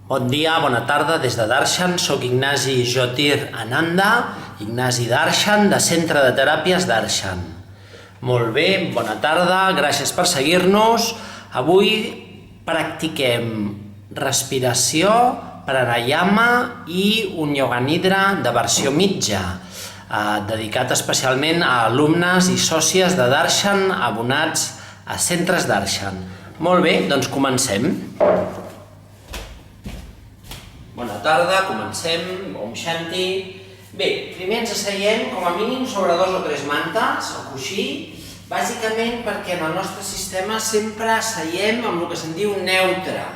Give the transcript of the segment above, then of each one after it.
Bon dia, bona tarda, des de Darshan. Soc Ignasi Jyotir Ananda, Ignasi Darshan, de Centre de Teràpies Darshan. Molt bé, bona tarda, gràcies per seguir-nos. Avui practiquem respiració, pranayama i un yoga nidra de versió mitja, dedicat especialment a alumnes i sòcies de Darshan abonats a centres Darshan. Molt bé, doncs comencem. Bona tarda, comencem, Om Shanti. Bé, primer ens asseiem com a mínim sobre 2 o 3 mantes, o coixí, bàsicament perquè en el nostre sistema sempre asseiem amb el que se'n diu neutre.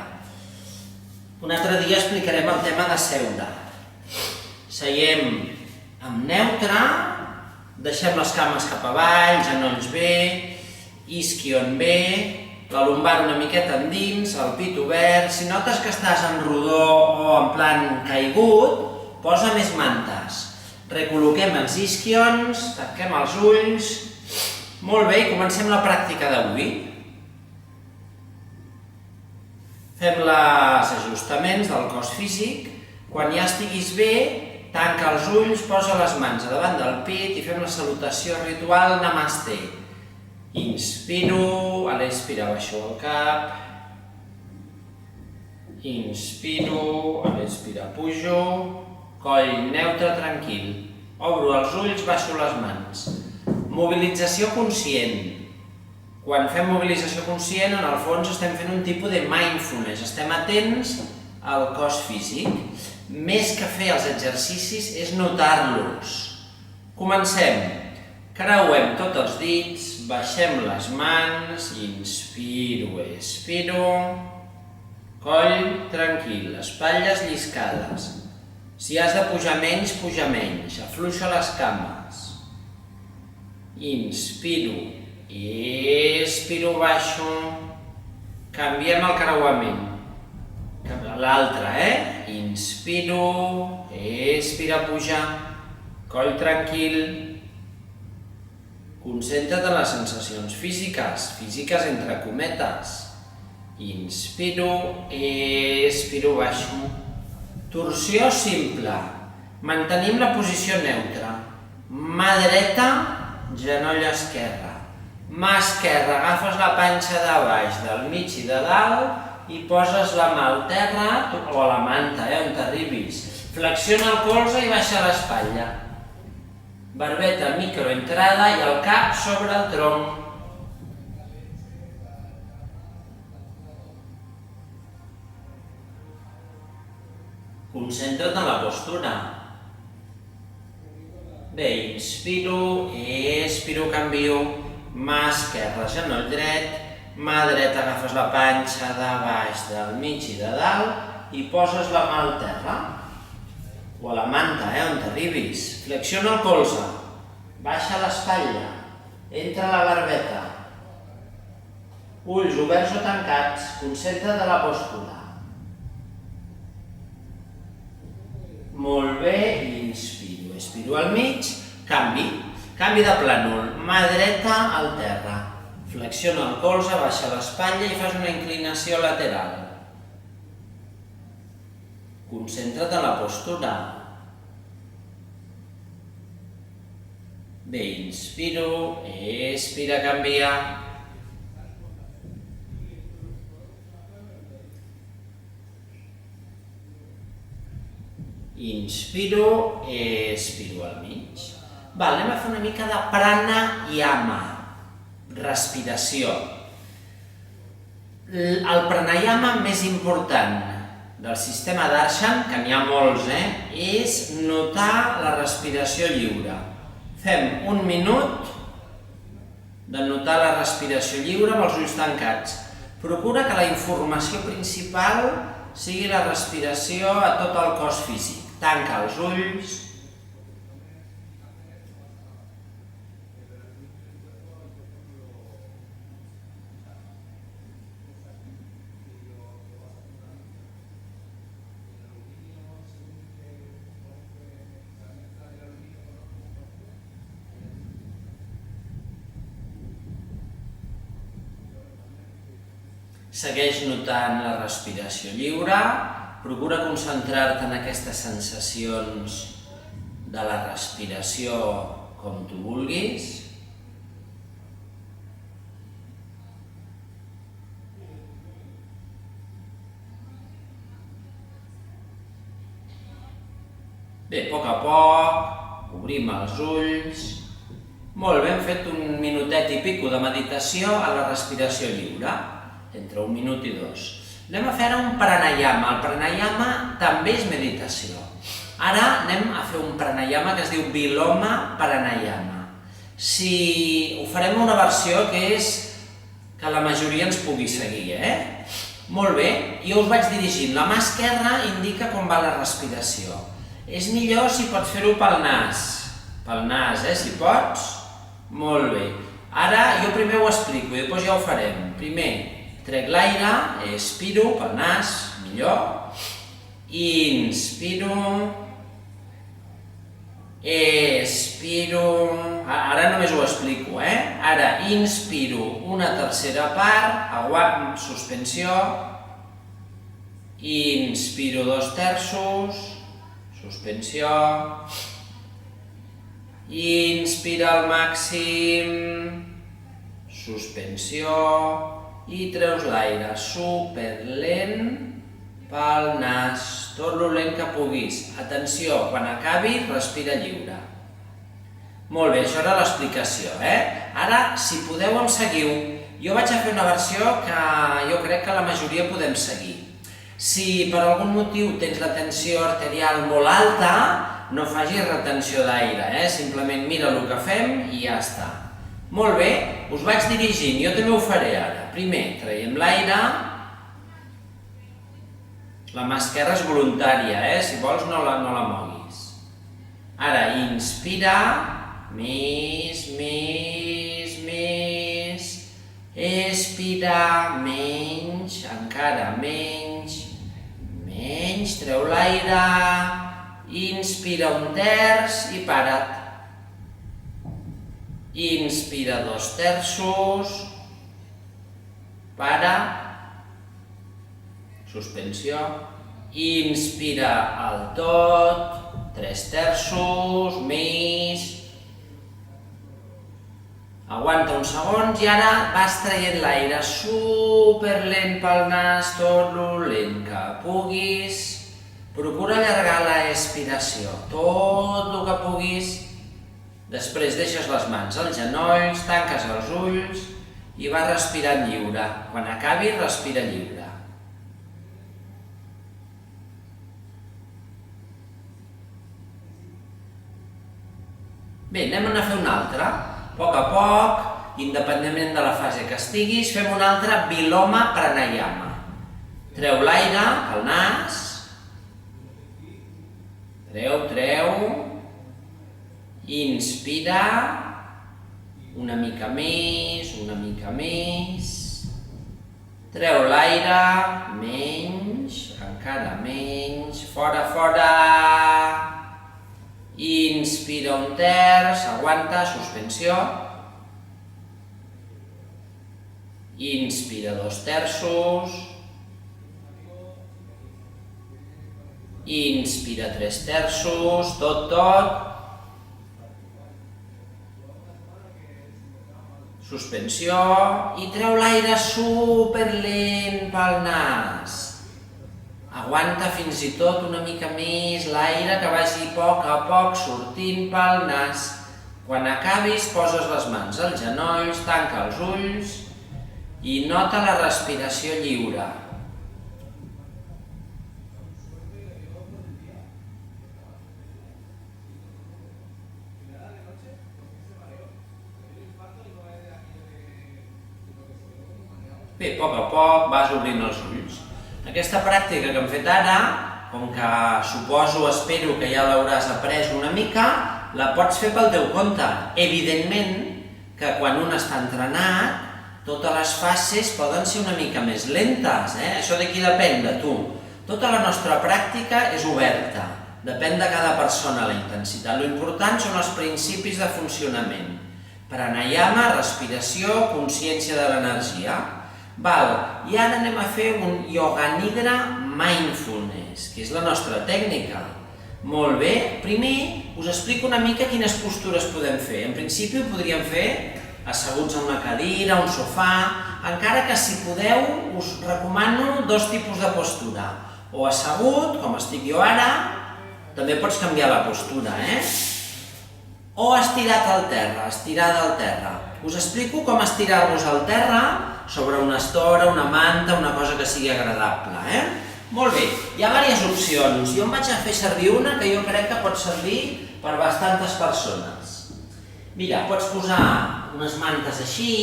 Un altre dia explicarem el tema de seure. Seiem amb neutre, deixem les cames cap avall, genolls bé, isquion bé, la lumbar una miqueta endins, el pit obert. Si notes que estàs en rodó o en plan caigut, posa més mantes. Recol·loquem els isquions, tanquem els ulls. Molt bé, comencem la pràctica d'avui. Fem els ajustaments del cos físic. Quan ja estiguis bé, tanca els ulls, posa les mans a davant del pit i fem la salutació ritual Namaste. Inspiro, a l'expirar baixo el cap. Inspiro, a l'expirar pujo. Coll neutre, tranquil. Obro els ulls, baixo les mans. Mobilització conscient. Quan fem mobilització conscient, en el fons estem fent un tipus de mindfulness. Estem atents al cos físic. Més que fer els exercicis és notar-los. Comencem. Creuem tots els dits, baixem les mans, inspiro, expiro, coll tranquil, espatlles lliscades. Si has de pujar menys, afluixa les cames. Inspiro, expiro, baixo, canviem el creuament. L'altre, Inspiro, expira, pujar, coll tranquil. Concentra't en les sensacions físiques entre cometes. Inspiro, expiro, baixo. Torsió simple. Mantenim la posició neutra. Mà dreta, genoll esquerre. Mà esquerra, agafes la panxa de baix, del mig i de dalt i poses la mà al terra o a la manta, on t'arribis. Flexiona el colze i baixa l'espatlla. Barbeta microentrada i el cap sobre el tronc. Concentra't en la postura. Bé, inspiro, expiro, canvio. Mà esquerra, genoll dret. Mà dreta, agafes la panxa de baix, del mig i de dalt i poses la mà al terra. O a la manta, on t'arribis. Flexiona el colze, baixa l'espatlla, entra la barbeta. Ulls oberts o tancats, concentra't en la postura. Molt bé, inspiro, expiro al mig, canvi de plànol, mà dreta al terra. Flexiona el colze, baixa l'espatlla i fas una inclinació lateral. Concentra't en la postura. Bé, inspiro, expira, canvia. Inspiro, expiro al mig. Anem a fer una mica de pranayama, respiració. El pranayama més important del sistema Darshan, que n'hi ha molts, és notar la respiració lliure. Fem 1 minut de notar la respiració lliure amb els ulls tancats. Procura que la informació principal sigui la respiració a tot el cos físic. Tanca els ulls. Segueix notant la respiració lliure procura concentrar-te en aquestes sensacions de la respiració com tu vulguis. Bé, a poc, obrim els ulls. Molt bé, hem fet un minutet i pico de meditació a la respiració lliure, entre 1 minut i 2. Anem a fer ara un pranayama. El pranayama també és meditació. Ara anem a fer un pranayama que es diu Viloma Pranayama. Ho farem una versió que és que la majoria ens pugui seguir, Molt bé, jo us vaig dirigint. La mà esquerra indica com va la respiració. És millor si pots fer-ho pel nas, si pots. Molt bé. Ara jo primer ho explico i després ja ho farem. Primer, trec l'aire, expiro pel nas, millor. Inspiro. Expiro. Ara només ho explico, Ara inspiro una tercera part, aguant, suspensió. Inspiro 2/3. Suspensió. Inspira al màxim. Suspensió. I treus l'aire superlent pel nas. Tot lo lent que puguis. Atenció, quan acabi, respira lliure. Molt bé, això era l'explicació, Ara, si podeu, em seguiu. Jo vaig a fer una versió que jo crec que la majoria podem seguir. Si per algun motiu tens la tensió arterial molt alta, no facis retenció d'aire, simplement mira el que fem i ja està. Molt bé, us vaig dirigint, jo també ho faré ara. Primer, traiem l'aire. La mà esquerra és voluntària, si vols no la moguis. Ara, inspira. Més. Expira. Menys, encara menys. Menys, treu l'aire, inspira 1/3 i para't. Inspira 2/3, para, suspensió, inspira el tot, 3/3, més. Aguanta uns segons i ara vas traient l'aire superlent pel nas, tot lo lent que puguis. Procura allargar la expiració, tot el que puguis. Després deixes les mans als genolls, tanques els ulls i vas respirant lliure. Quan acabi, respira lliure. Bé, anem a fer una altra. A poc, independentment de la fase que estiguis, fem un altre Viloma Pranayama. Treu l'aire pel nas. Treu. Inspira. Una mica més. Treu l'aire. Menys. Encara menys. Fora. Inspira 1/3, aguanta, suspensió. Inspira 2/3. Inspira 3/3, tot. Suspensió i treu l'aire superlent pel nas. Aguanta fins i tot una mica més l'aire que vagi a poc sortint pel nas. Quan acabis, poses les mans als genolls, tanca els ulls i nota la respiració lliure. Bé, a poc vas obrint els ulls. Aquesta pràctica que hem fet ara, com que espero que ja l'hauràs après una mica, la pots fer pel teu compte. Evidentment que quan un està entrenat, totes les fases poden ser una mica més lentes, Això de qui depèn? De tu. Tota la nostra pràctica és oberta, depèn de cada persona la intensitat. L'important són els principis de funcionament. Pranayama, respiració, consciència de l'energia. I ara anem a fer un Yoga Nidra Mindfulness, que és la nostra tècnica. Molt bé, primer us explico una mica quines postures podem fer. En principi ho podríem fer asseguts a una cadira, a un sofà, encara que si podeu us recomano dos tipus de postura. O assegut, com estic jo ara, també pots canviar la postura, o estirat al terra, estirada al terra. Us explico com estirar-vos al terra sobre una estora, una manta, una cosa que sigui agradable, Molt bé, hi ha diverses opcions. Jo em vaig a fer servir una que jo crec que pot servir per bastantes persones. Mira, pots posar unes mantes així.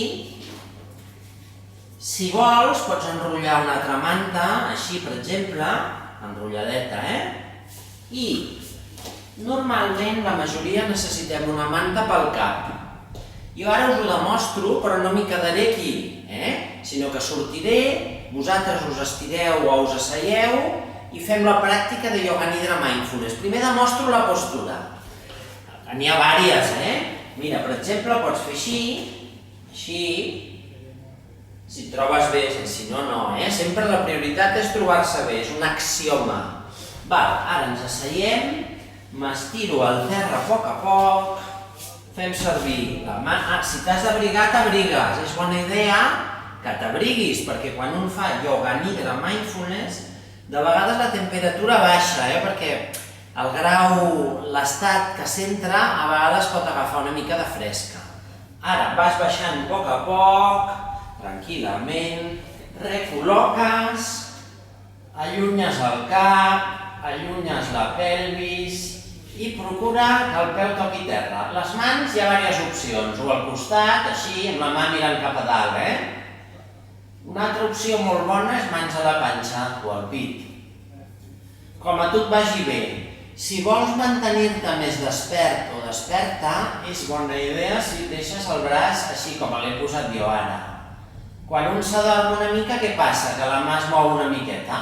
Si vols, pots enrotllar una altra manta, així, per exemple, enrotlladeta, I normalment la majoria necessitem una manta pel cap. Jo ara us ho demostro, però no m'hi quedaré aquí, sinó que sortiré, vosaltres us estireu o us asseieu i fem la pràctica de Yoga Nidra Mindfulness. Primer demostro la postura. N'hi ha diverses, Mira, per exemple, pots fer així, si et trobes bé, si no, no, Sempre la prioritat és trobar-se bé, és un axioma. Ara ens asseiem, m'estiro al terra a poc, fem servir la mà. Si t'has d'abrigar, t'abrigues. És bona idea que t'abriguis, perquè quan un fa Yoga Nidra Mindfulness, de vegades la temperatura baixa, perquè el grau, l'estat que s'entra, a vegades pot agafar una mica de fresca. Ara vas baixant a poc, tranquil·lament, recol·loques, allunyes el cap, allunyes la pelvis i procura que el peu toqui terra. Les mans hi ha diverses opcions, o al costat, així, amb la mà mirant cap a dalt, Una altra opció molt bona és mans a la panxa o al pit. Com a tu et vagi bé. Si vols mantenir-te més despert o desperta, és bona idea si deixes el braç així com l'he posat jo ara. Quan un s'adorm una mica, què passa? Que la mà es mou una miqueta.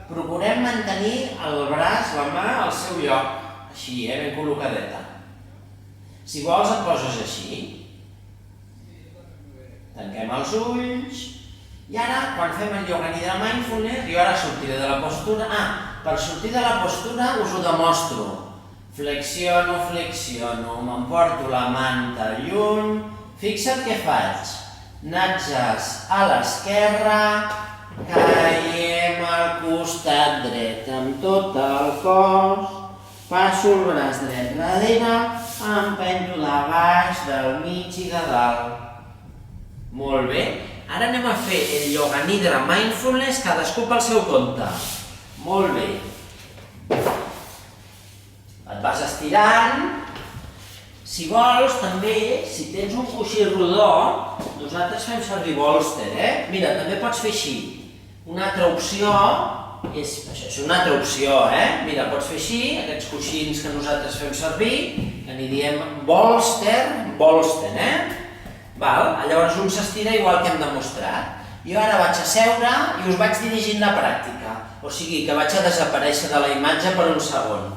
Procurem mantenir el braç, la mà, al seu lloc, així, ben col·locadeta. Si vols et poses així. Tanquem els ulls. I ara, quan fem el Yoga Nidra Mindfulness, jo ara sortiré de la postura. Per sortir de la postura us ho demostro. Flexiono, m'emporto la manta lluny. Fixa't què faig. Natges a l'esquerra, caiem al costat dret amb tot el cos, passo el braç dret darrere, empento de baix, del mig i de dalt. Molt bé. Ara anem a fer el Yoga Nidra Mindfulness, cadascú pel seu compte. Molt bé. Et vas estirant. Si vols, també, si tens un coixí rodó, nosaltres fem servir bòlster, Mira, també pots fer així. Una altra opció, és una altra opció, Mira, pots fer així, aquests coixins que nosaltres fem servir, que n'hi diem bòlster, Llavors un s'estira igual que hem demostrat. Jo ara vaig a seure i us vaig dirigint la pràctica, o sigui que vaig a desaparèixer de la imatge per un segon.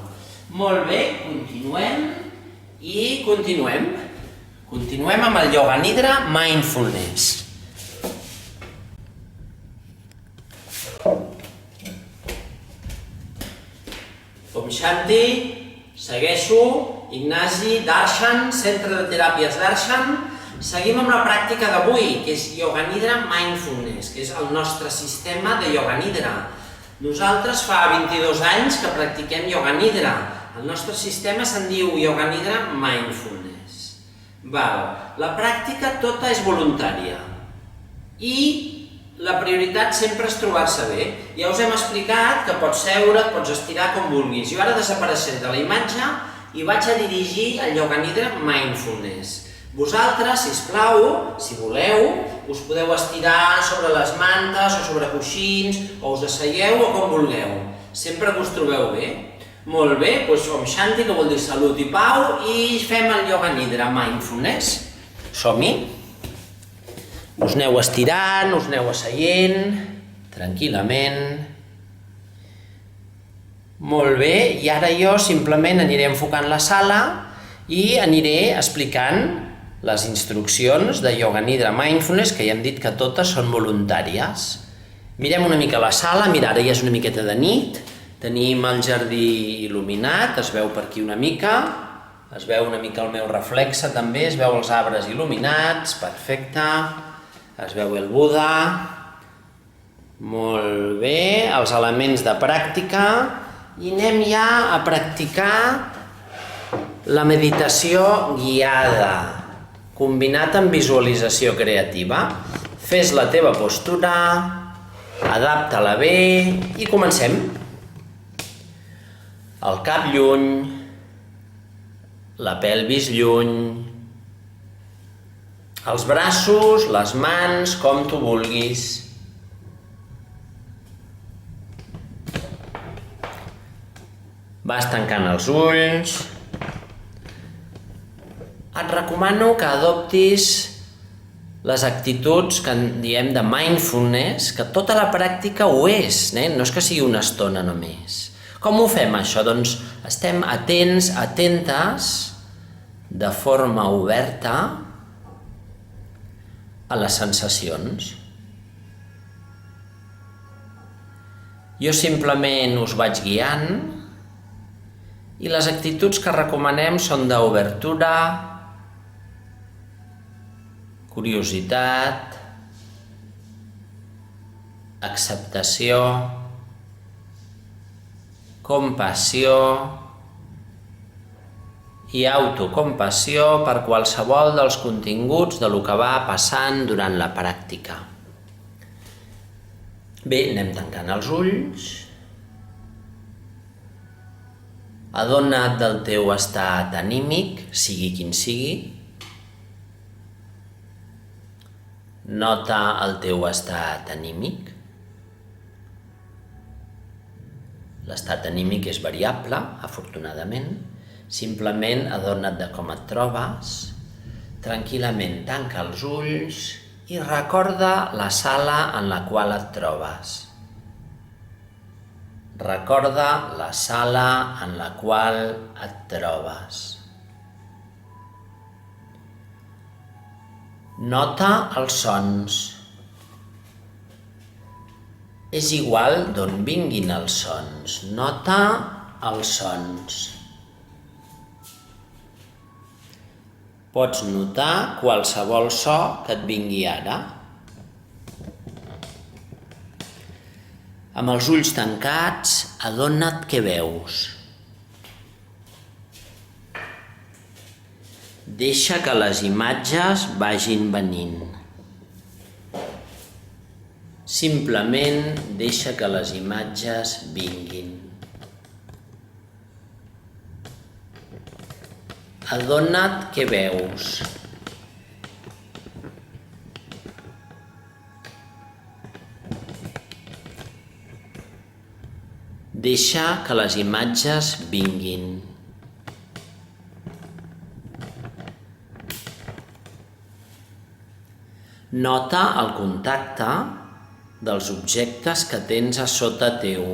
Molt bé, continuem i continuem. Continuem amb el Yoga Nidra Mindfulness. Om Shanti, segueixo, Ignasi, Darshan, Centre de Teràpies Darshan. Seguim amb la pràctica d'avui, que és Yoga Nidra Mindfulness, que és el nostre sistema de Yoga Nidra. Nosaltres fa 22 anys que practiquem Yoga Nidra. El nostre sistema se'n diu Yoga Nidra Mindfulness. La pràctica tota és voluntària i la prioritat sempre és trobar-se bé. Ja us hem explicat que pots seure, et pots estirar com vulguis. Jo ara desapareixeré de la imatge i vaig a dirigir el Yoga Nidra Mindfulness. Vosaltres, sisplau, si voleu, us podeu estirar sobre les mantes o sobre coixins, o us asseieu o com vulgueu. Sempre que us trobeu bé. Molt bé, doncs Om Shanti, que vol dir salut i pau, i fem el Yoga Nidra Mindfulness. Som-hi. Us aneu estirant, us aneu asseient, tranquil·lament. Molt bé, i ara jo simplement aniré enfocant la sala i aniré explicant les instruccions de Yoga Nidra Mindfulness, que ja hem dit que totes són voluntàries. Mirem una mica la sala, mira, ara ja és una miqueta de nit, tenim el jardí il·luminat, es veu per aquí una mica, es veu una mica el meu reflexe també, es veu els arbres il·luminats, perfecte, es veu el Buda, molt bé, els elements de pràctica, i anem ja a practicar la meditació guiada, combinat amb visualització creativa. Fes la teva postura, adapta-la bé i comencem. El cap lluny, la pelvis lluny, els braços, les mans, com tu vulguis. Vas tancant els ulls. Et recomano que adoptis les actituds que en diem de mindfulness, que tota la pràctica ho és, no és que sigui una estona només. Com ho fem això? Doncs estem atents, atentes, de forma oberta, a les sensacions. Jo simplement us vaig guiant i les actituds que recomanem són d'obertura, curiositat, acceptació, compassió i autocompassió per qualsevol dels continguts de lo que va passant durant la pràctica. Bé, anem tancant els ulls. Adona't del teu estat anímic, sigui quin sigui. Nota el teu estat anímic. L'estat anímic és variable, afortunadament. Simplement adona't de com et trobes. Tranquil·lament tanca els ulls i recorda la sala en la qual et trobes. Recorda la sala en la qual et trobes. Nota els sons. És igual d'on vinguin els sons. Nota els sons. Pots notar qualsevol so que et vingui ara. Amb els ulls tancats, adona't què veus. Deixa que les imatges vagin venint. Simplement deixa que les imatges vinguin. Adona't què veus. Deixa que les imatges vinguin. Nota el contacte dels objectes que tens a sota teu.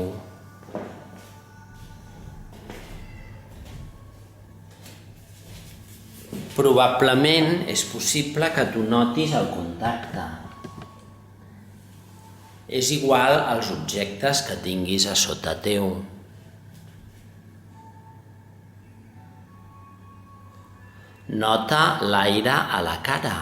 Probablement és possible que tu notis el contacte. És igual als objectes que tinguis a sota teu. Nota l'aire a la cara.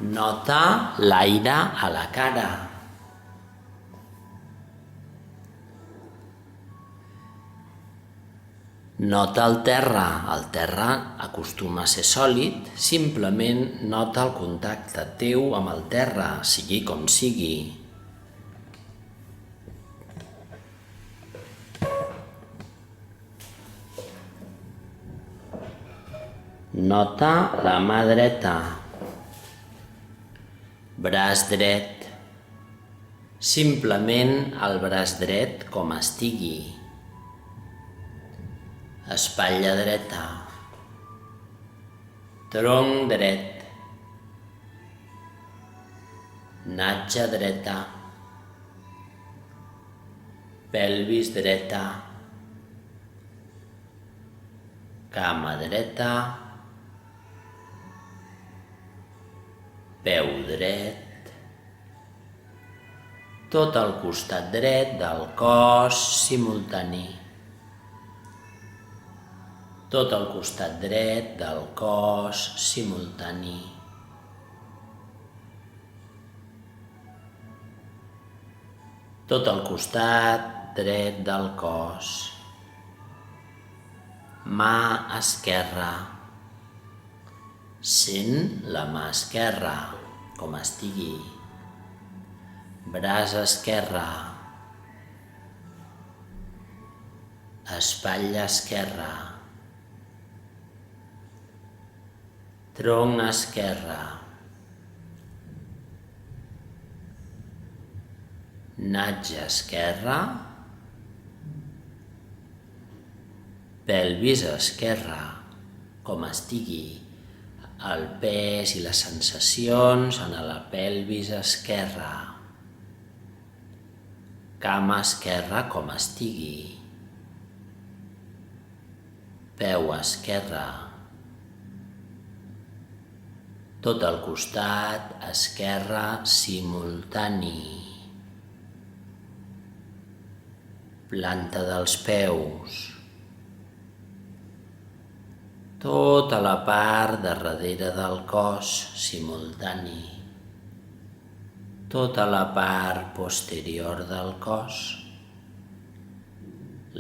Nota l'aire a la cara. Nota el terra acostuma a ser sòlid, simplement nota el contacte teu amb el terra, sigui com sigui. Nota la mà dreta. Braç dret. Simplement el braç dret com estigui. Espatlla dreta. Tronc dret. Natge dreta. Pelvis dreta. Cama dreta. peu dret, tot el costat dret del cos simultani, tot el costat dret del cos simultani, tot el costat dret del cos, mà esquerra, sent la mà esquerra com estigui, braç esquerre, espatlla esquerra, tronc esquerre, natge esquerre, pelvis esquerra, com estigui, el pes i les sensacions en la pelvis esquerra, cama esquerra com estigui, peu esquerre, tot el costat esquerre simultani, planta dels peus, tota la part de darrere del cos simultani, tota la part posterior del cos,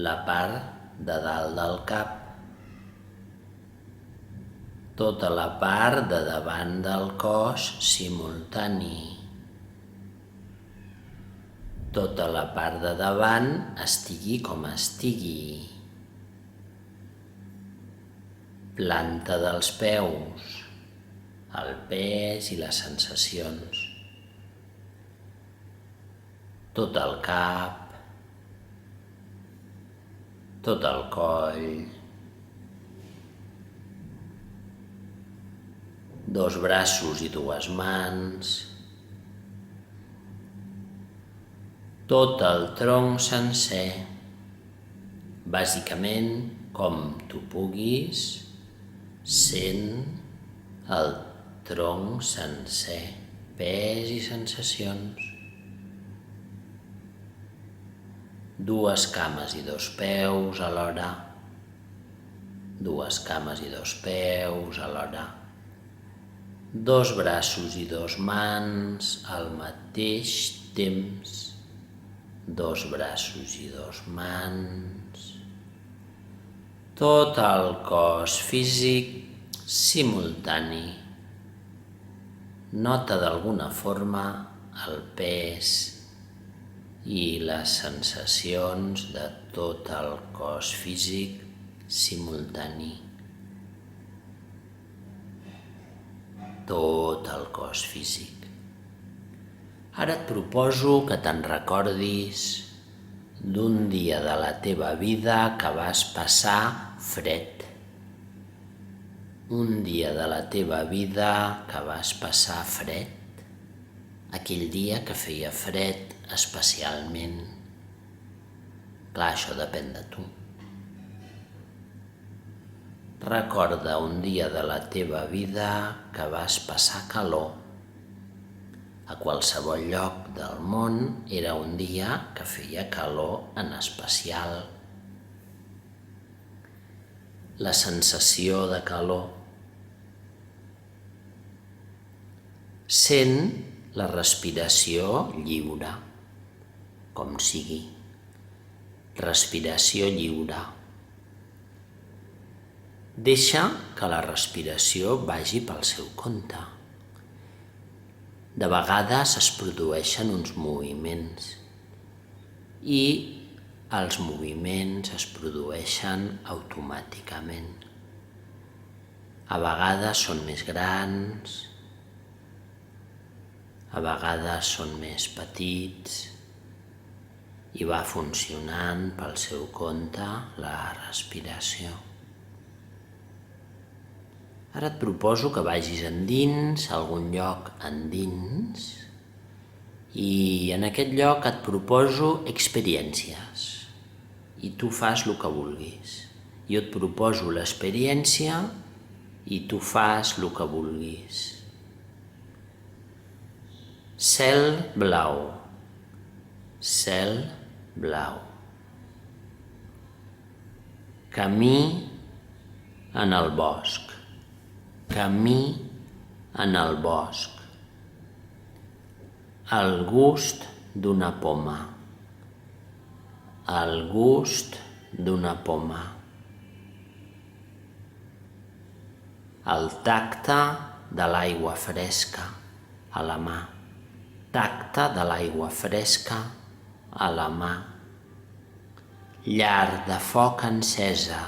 la part de dalt del cap, tota la part de davant del cos simultani, tota la part de davant estigui com estigui, planta dels peus, el pes i les sensacions, tot el cap, tot el coll, dos braços i dues mans, tot el tronc sencer, bàsicament com tu puguis, sent el tronc sencer, pes i sensacions. Dues cames i dos peus alhora, dues cames i dos peus alhora, dos braços i dos mans al mateix temps, dos braços i dos mans, tot el cos físic simultani. Nota d'alguna forma el pes i les sensacions de tot el cos físic simultani. Tot el cos físic. Ara et proposo que te'n recordis d'un dia de la teva vida que vas passar fred. Un dia de la teva vida que vas passar fred. Aquell dia que feia fred especialment. Clar, això depèn de tu. Recorda un dia de la teva vida que vas passar calor. A qualsevol lloc del món era un dia que feia calor en especial. La sensació de calor. Sent la respiració lliure, com sigui. Respiració lliure. Deixa que la respiració vagi pel seu compte. De vegades es produeixen uns moviments i els moviments es produeixen automàticament. A vegades són més grans, a vegades són més petits i va funcionant pel seu compte la respiració. Ara et proposo que vagis endins, a algun lloc endins, i en aquest lloc et proposo experiències i tu fas el que vulguis. Jo et proposo l'experiència i tu fas el que vulguis. cel blau, cel blau. Camí en el bosc, camí en el bosc. El gust d'una poma, el gust d'una poma. El tacte de l'aigua fresca a la mà, tacte de l'aigua fresca a la mà. Llar de foc encesa,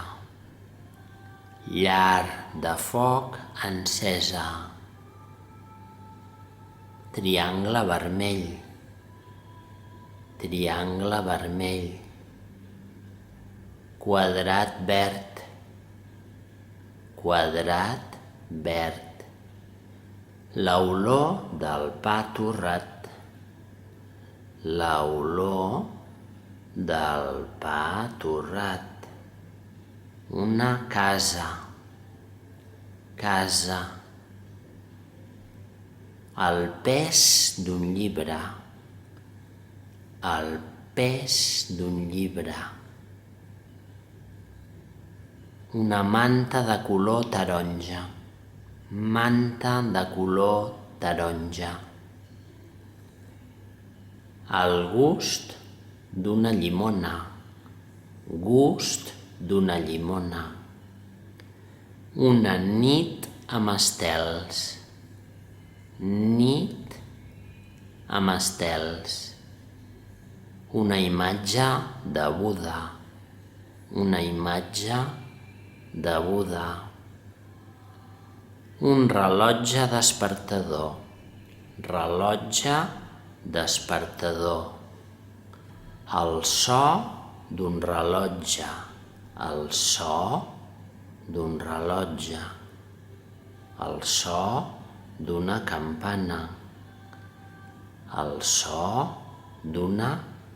llar de foc encesa. Triangle vermell, triangle vermell. Quadrat verd, quadrat verd. L'olor del pa torrat, l'olor del pa torrat. Una casa, casa. El pes d'un llibre, el pes d'un llibre. Una manta de color taronja, manta de color taronja. El gust d'una llimona, gust d'una llimona. Una nit amb estels, nit amb estels. Una imatge de Buda, una imatge de Buda. Un rellotge despertador, rellotge despertador. El so d'un rellotge, el so d'un rellotge. El so d'una campana, el so d'una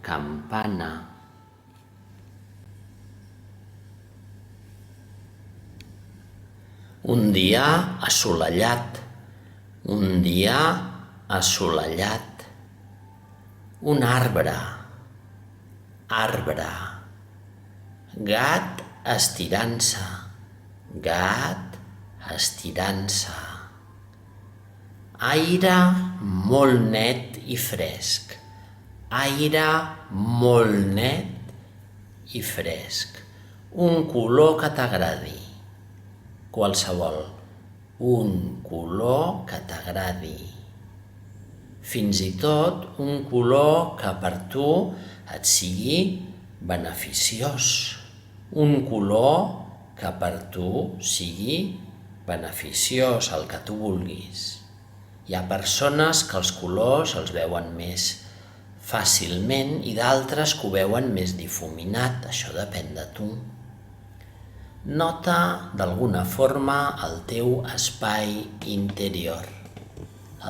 campana. Un dia assolellat, un dia assolellat. Un arbre, arbre. Gat estirant-se, gat estirant-se. Aire molt net i fresc, aire molt net i fresc. Un color que t'agradi, qualsevol, un color que t'agradi. Fins i tot un color que per tu et sigui beneficiós, un color que per tu sigui beneficiós, el que tu vulguis. Hi ha persones que els colors els veuen més fàcilment i d'altres que ho veuen més difuminat, això depèn de tu. Nota d'alguna forma el teu espai interior,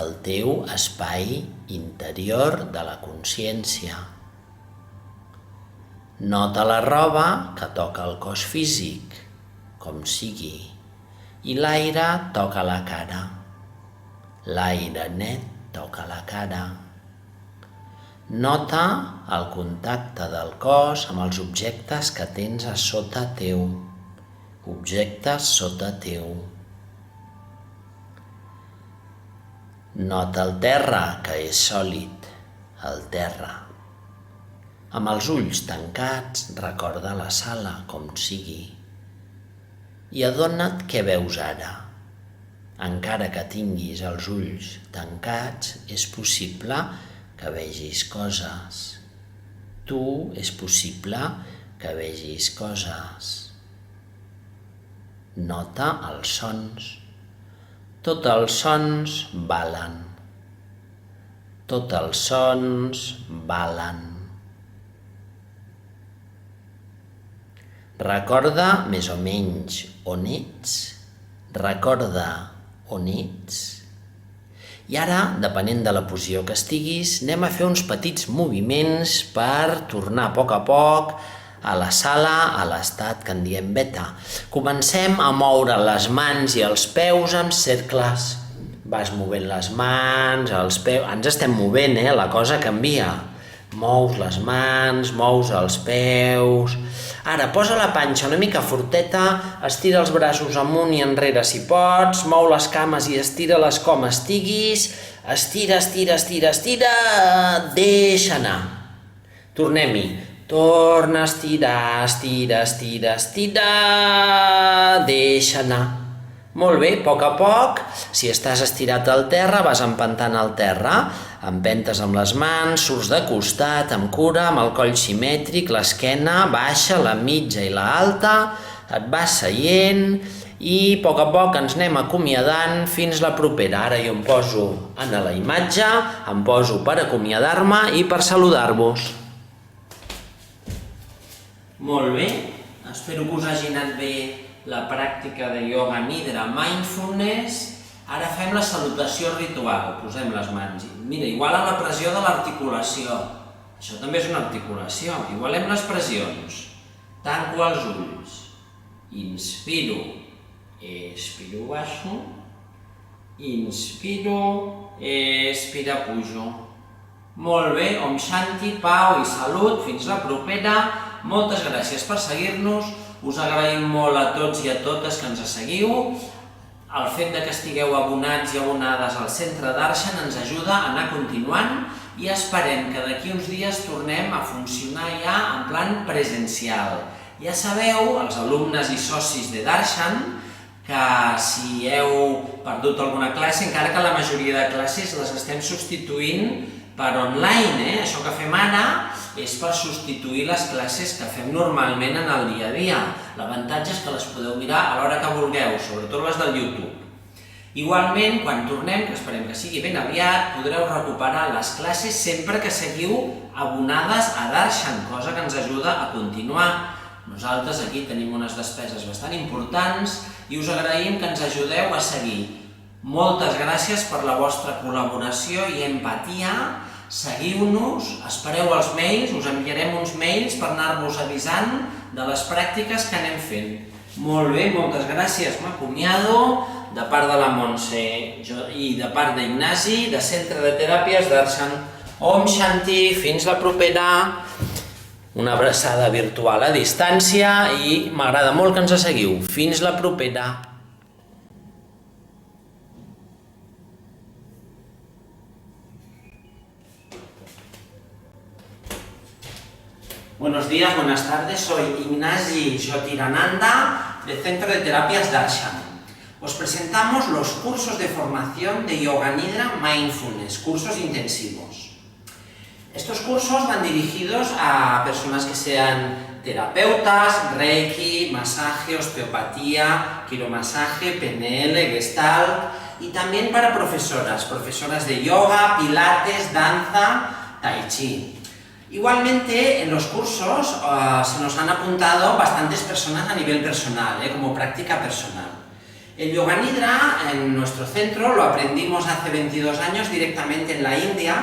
el teu espai interior de la consciència. Nota la roba que toca el cos físic, com sigui, i l'aire toca la cara. L'aire net toca la cara. Nota el contacte del cos amb els objectes que tens a sota teu, objectes sota teu. Nota el terra, que és sòlid, el terra. Amb els ulls tancats, recorda la sala com sigui i adona't què veus ara. Encara que tinguis els ulls tancats, és possible que vegis coses. Tu és possible que vegis coses. Nota els sons. Tots els sons valen. Tots els sons valen. Recorda més o menys on ets. Recorda on ets. I ara, depenent de la posició que estiguis, anem a fer uns petits moviments per tornar a poc a la sala, a l'estat que en diem beta. Comencem a moure les mans i els peus en cercles. vas movent les mans, els peus... Ens estem movent, la cosa canvia. Mous les mans, mous els peus... Ara, posa la panxa una mica forteta, estira els braços amunt i enrere si pots, mou les cames i estira-les com estiguis, estira, estira, estira, estira, deixa anar. Tornem-hi. Torna a estirar, estira, estira, estira, deixa anar. Molt bé, a poc, si estàs estirat al terra, vas empentant al terra, empentes amb les mans, surts de costat, amb cura, amb el coll simètric, l'esquena, baixa, la mitja i la alta, et vas seient i a poc ens anem acomiadant fins la propera. Ara jo em poso en la imatge, em poso per acomiadar-me i per saludar-vos. Molt bé, espero que us hagi anat bé la pràctica de Yoga Nidra Mindfulness. Ara fem la salutació ritual, posem les mans. Mira, iguala la pressió de l'articulació. Això també és una articulació. Igualem les pressions. Tanco els ulls. Inspiro. Expiro, baixo. Inspiro. Expira, pujo. Molt bé, Om Shanti, pau i salut. Fins la propera. Moltes gràcies per seguir-nos. Us agraïm molt a tots i a totes que ens seguiu. El fet que estigueu abonats i abonades al Centre Darshan ens ajuda a anar continuant i esperem que d'aquí uns dies tornem a funcionar ja en plan presencial. Ja sabeu, els alumnes i socis de Darshan, que si heu perdut alguna classe, encara que la majoria de classes les estem substituint per online, això que fem ara és per substituir les classes que fem normalment en el dia a dia. L'avantatge és que les podeu mirar a l'hora que vulgueu, sobretot les del YouTube. Igualment, quan tornem, que esperem que sigui ben aviat, podreu recuperar les classes sempre que seguiu abonades a Darshan, cosa que ens ajuda a continuar. Nosaltres aquí tenim unes despeses bastant importants i us agraïm que ens ajudeu a seguir. Moltes gràcies per la vostra col·laboració i empatia. Seguiu-nos, espereu els mails, us enviarem uns mails per anar-vos avisant de les pràctiques que anem fent. Molt bé, moltes gràcies, m'acomiado de part de la Montse i de part d'Ignasi, de Centre de Teràpies Darshan. Om Shanti, fins la propera. Una abraçada virtual a distància i m'agrada molt que ens seguiu. Fins la propera. Buenos días, buenas tardes, soy Ignasi Jyotirananda del Centro de Terapias Darshan. Os presentamos los cursos de formación de Yoga Nidra Mindfulness, cursos intensivos. Estos cursos van dirigidos a personas que sean terapeutas, Reiki, masaje, osteopatía, quiromasaje, PNL, Gestalt y también para profesoras de yoga, pilates, danza, tai chi. Igualmente, en los cursos se nos han apuntado bastantes personas a nivel personal, como práctica personal. El Yoga Nidra en nuestro centro lo aprendimos hace 22 años directamente en la India.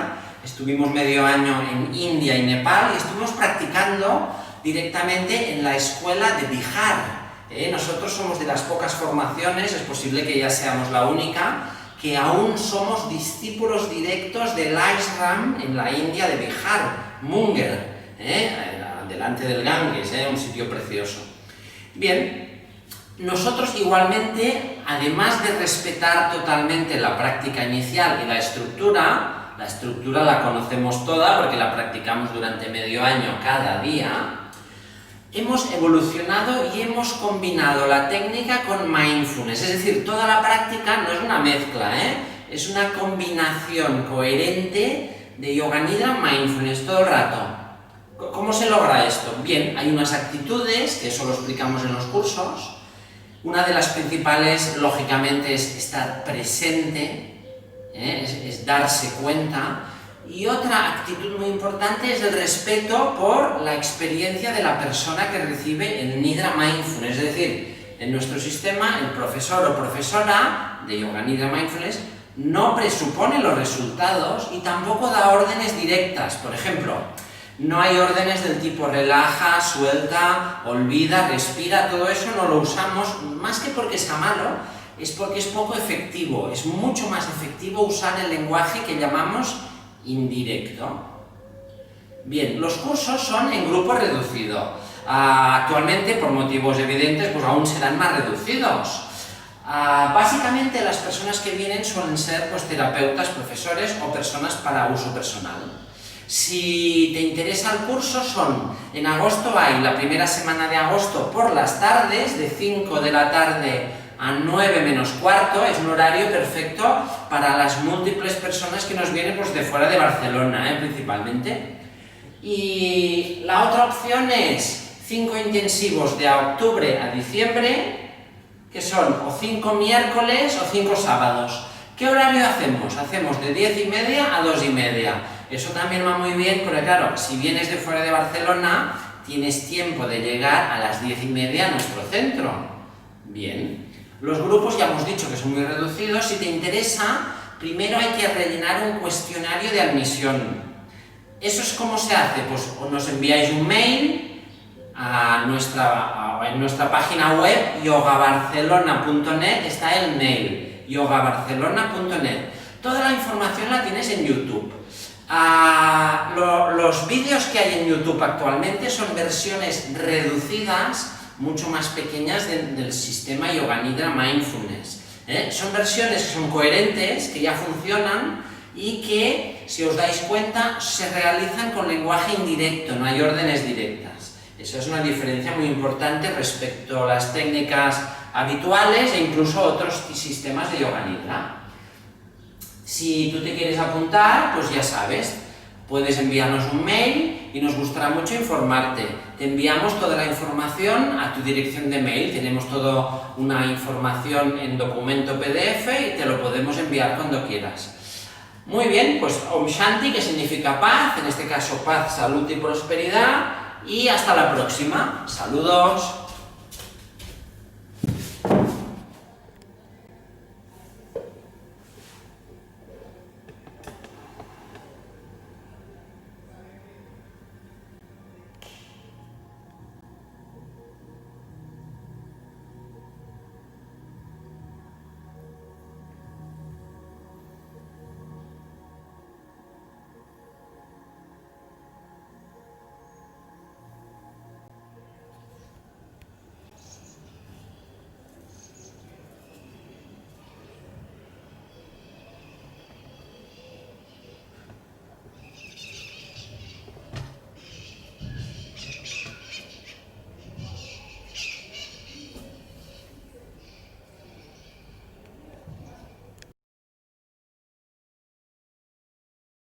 Estuvimos medio año en India y Nepal y estuvimos practicando directamente en la escuela de Bihar. Nosotros somos de las pocas formaciones, es posible que ya seamos la única, que aún somos discípulos directos del ashram en la India de Bihar, Munger, delante del Ganges, un sitio precioso. Bien, nosotros igualmente, además de respetar totalmente la práctica inicial y la estructura la conocemos toda porque la practicamos durante medio año cada día, hemos evolucionado y hemos combinado la técnica con mindfulness, es decir, toda la práctica no es una mezcla, es una combinación coherente de Yoga Nidra Mindfulness todo el rato. ¿Cómo se logra esto? Bien, hay unas actitudes, que eso lo explicamos en los cursos. Una de las principales, lógicamente, es estar presente, es darse cuenta. Y otra actitud muy importante es el respeto por la experiencia de la persona que recibe el Nidra Mindfulness. Es decir, en nuestro sistema, el profesor o profesora de Yoga Nidra Mindfulness no presupone los resultados y tampoco da órdenes directas. Por ejemplo, no hay órdenes del tipo relaja, suelta, olvida, respira, todo eso no lo usamos, más que porque sea malo, es porque es poco efectivo, es mucho más efectivo usar el lenguaje que llamamos indirecto. Bien, los cursos son en grupo reducido. Actualmente, por motivos evidentes, pues aún serán más reducidos. Básicamente las personas que vienen suelen ser pues, terapeutas, profesores o personas para uso personal. Si te interesa el curso, en agosto hay la primera semana de agosto por las tardes, de 5 de la tarde a 9 menos cuarto, es un horario perfecto para las múltiples personas que nos vienen pues, de fuera de Barcelona, principalmente. Y la otra opción es 5 intensivos de octubre a diciembre, que son o 5 miércoles o 5 sábados. ¿Qué horario hacemos? Hacemos de 10:30 a 2:30. Eso también va muy bien, porque claro, si vienes de fuera de Barcelona, tienes tiempo de llegar a las 10:30 a nuestro centro. Bien. Los grupos ya hemos dicho que son muy reducidos. Si te interesa, primero hay que rellenar un cuestionario de admisión. ¿Eso es cómo se hace? Pues nos enviáis un mail en nuestra página web, yogabarcelona.net, está el mail, yogabarcelona.net. Toda la información la tienes en YouTube. Los vídeos que hay en YouTube actualmente son versiones reducidas, mucho más pequeñas del sistema Yoga Nidra Mindfulness. Son versiones que son coherentes, que ya funcionan y que, si os dais cuenta, se realizan con lenguaje indirecto, no hay órdenes directas. Eso es una diferencia muy importante respecto a las técnicas habituales e incluso otros sistemas de Yoga Nidra. Si tú te quieres apuntar, pues ya sabes, puedes enviarnos un mail y nos gustará mucho informarte. Te enviamos toda la información a tu dirección de mail, tenemos toda una información en documento PDF y te lo podemos enviar cuando quieras. Muy bien, pues Om Shanti, que significa paz, en este caso paz, salud y prosperidad, y hasta la próxima. Saludos.